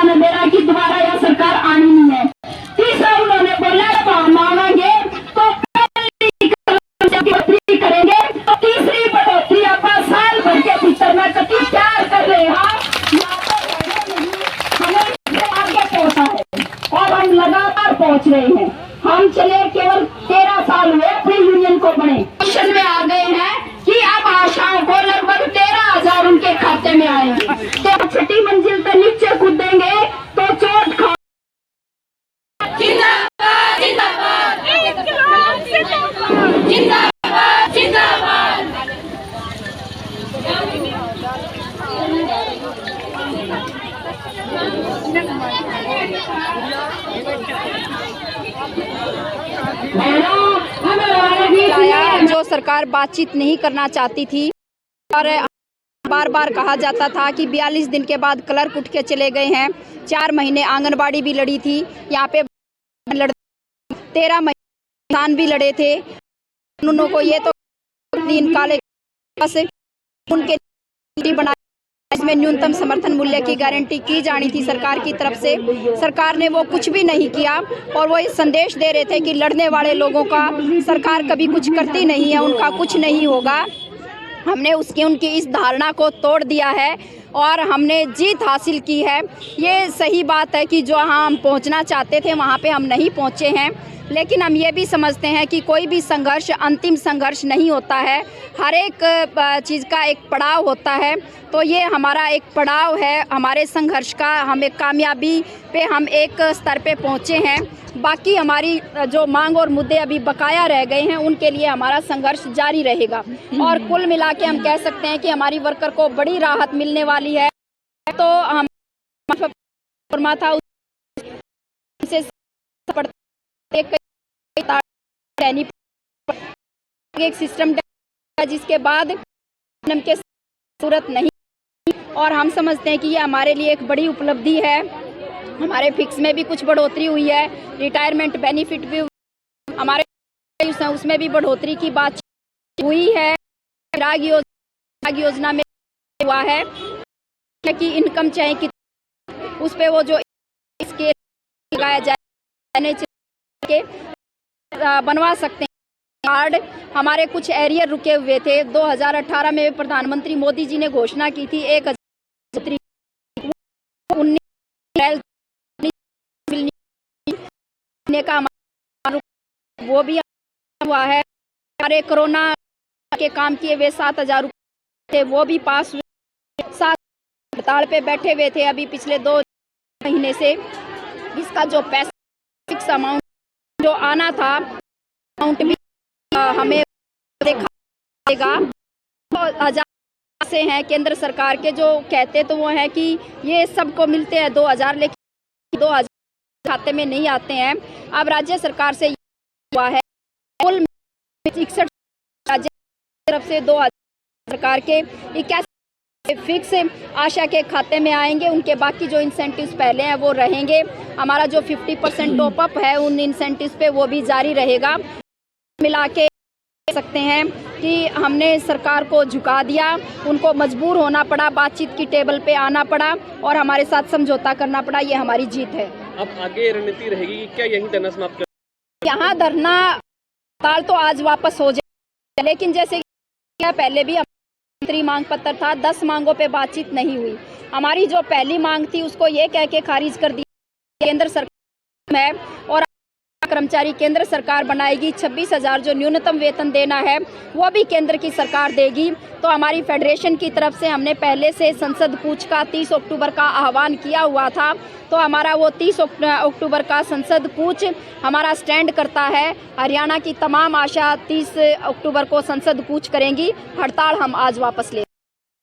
मेरा कि दोबारा यह सरकार आनी नहीं है। तीसरा उन्होंने बोला मांगेंगे तो बढ़ोतरी करेंगे, तो तीसरी बढ़ोतरी आप साल भर के भीतर में कति प्यार कर रहे हैं, हमें आगे पहुंचा है और हम लगातार पहुंच रहे हैं। हम चले केवल 13 साल हुए अपनी यूनियन को बने, मिशन में आ गए हैं कि अब आशाओं को लगभग 13,000 उनके खाते में आएंगे। तो छठी मंजिल पर नीचे कूदेंगे तो चोट खा। जिंदाबाद जिंदाबाद जिंदाबाद जिंदाबाद। जो सरकार बातचीत नहीं करना चाहती थी और बार बार कहा जाता था कि 42 दिन के बाद क्लर्क उठ के चले गए हैं। 4 महीने आंगनबाड़ी भी लड़ी थी, यहाँ पे 13 महीने किसान भी लड़े थे। उन्होंने को ये तो दिन काले से उनके बना इसमें न्यूनतम समर्थन मूल्य की गारंटी की जानी थी सरकार की तरफ से। सरकार ने वो कुछ भी नहीं किया और वो इस संदेश दे रहे थे कि लड़ने वाले लोगों का सरकार कभी कुछ करती नहीं है, उनका कुछ नहीं होगा। हमने उनकी इस धारणा को तोड़ दिया है और हमने जीत हासिल की है। ये सही बात है कि जो हम पहुंचना चाहते थे वहाँ पे हम नहीं पहुँचे हैं, लेकिन हम ये भी समझते हैं कि कोई भी संघर्ष अंतिम संघर्ष नहीं होता है, हर एक चीज़ का एक पड़ाव होता है। तो ये हमारा एक पड़ाव है हमारे संघर्ष का, हम एक कामयाबी पे हम एक स्तर पे पहुँचे हैं। बाकी हमारी जो मांग और मुद्दे अभी बकाया रह गए हैं उनके लिए हमारा संघर्ष जारी रहेगा और कुल मिला के हम कह सकते हैं कि हमारी वर्कर को बड़ी राहत मिलने वाली है। तो हम था एक सिस्टम जिसके बाद के सूरत नहीं, और हम समझते हैं कि ये हमारे लिए एक बड़ी उपलब्धि है। हमारे फिक्स में भी कुछ बढ़ोतरी हुई है, रिटायरमेंट बेनिफिट भी हमारे उसमें भी बढ़ोतरी की बात हुई है। योजना में हुआ है कि इनकम चाहे कि उस पे वो जो इसके लगाया जाए के बनवा सकते हैं कार्ड। हमारे कुछ एरियर रुके हुए थे। 2018 में प्रधानमंत्री मोदी जी ने घोषणा की थी 1,000 का वो भी हुआ है। हमारे कोरोना के काम किए हुए 7,000 थे वो भी पास हुए। 7 हड़ताल पे बैठे हुए थे अभी पिछले 2 महीने से। इसका जो पैसा फिक्स अमाउंट जो आना था अमाउंट भी हमें देखा देगा। तो 1000 से हैं केंद्र सरकार के जो कहते तो वो है कि ये सबको मिलते हैं 2000, लेकिन 2000 खाते में नहीं आते हैं। अब राज्य सरकार से हुआ है कुल 61 राज्य तरफ से 2000 सरकार के 81 फिक्स आशा के खाते में आएंगे। उनके बाकी जो इंसेंटिव्स पहले हैं वो रहेंगे। हमारा जो 50% टॉपअप है उन इंसेंटिव्स पे वो भी जारी रहेगा। मिला के सकते हैं कि हमने सरकार को झुका दिया, उनको मजबूर होना पड़ा, बातचीत की टेबल पे आना पड़ा और हमारे साथ समझौता करना पड़ा। ये हमारी जीत है। अब आगे रणनीति रहेगी कि क्या यही धरना समाप्त कर? यहाँ धरना हड़ताल तो आज वापस हो जाए, लेकिन जैसे पहले भी मंत्री मांग पत्र था, 10 मांगों पे बातचीत नहीं हुई। हमारी जो पहली मांग थी उसको ये कह के खारिज कर दिया केंद्र सरकार है और कर्मचारी केंद्र सरकार बनाएगी। 26,000 जो न्यूनतम वेतन देना है वो भी केंद्र की सरकार देगी। तो हमारी फेडरेशन की तरफ से हमने पहले से संसद कूच का 30 अक्टूबर का आह्वान किया हुआ था। तो हमारा वो 30 अक्टूबर का संसद कूच हमारा स्टैंड करता है। हरियाणा की तमाम आशा 30 अक्टूबर को संसद कूच करेंगी। हड़ताल हम आज वापस ले